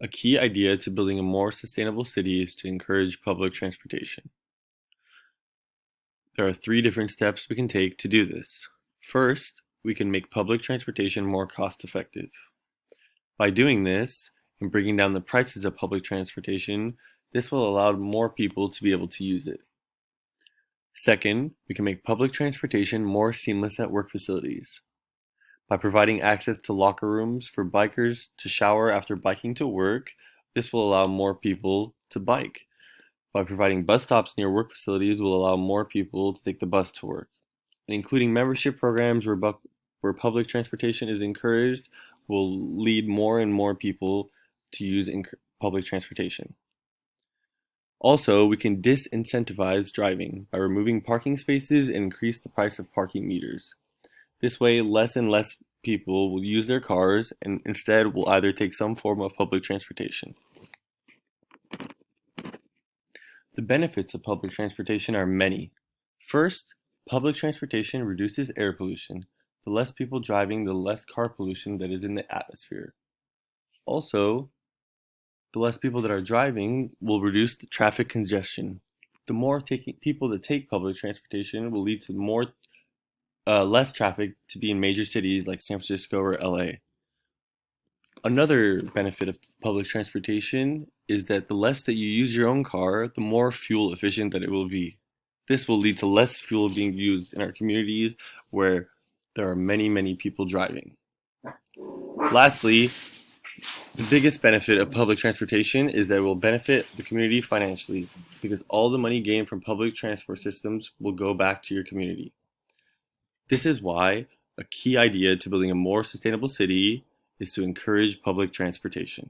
A key idea to building a more sustainable city is to encourage public transportation. There are 3 different steps we can take to do this. First, we can make public transportation more cost-effective. By doing this and bringing down the prices of public transportation, this will allow more people to be able to use it. Second, we can make public transportation more seamless at work facilities. By providing access to locker rooms for bikers to shower after biking to work, this will allow more people to bike. By providing bus stops near work facilities will allow more people to take the bus to work. And including membership programs where public transportation is encouraged will lead more and more people to use public transportation. Also, we can disincentivize driving by removing parking spaces and increase the price of parking meters. This way, less and less people will use their cars and instead will either take some form of public transportation. The benefits of public transportation are many. First, public transportation reduces air pollution. The less people driving, the less car pollution that is in the atmosphere. Also, the less people that are driving will reduce the traffic congestion. The more people that take public transportation will lead to less traffic to be in major cities like San Francisco or LA. Another benefit of public transportation is that the less that you use your own car, the more fuel efficient that it will be. This will lead to less fuel being used in our communities where there are many, many people driving. Lastly, the biggest benefit of public transportation is that it will benefit the community financially because all the money gained from public transport systems will go back to your community. This is why a key idea to building a more sustainable city is to encourage public transportation.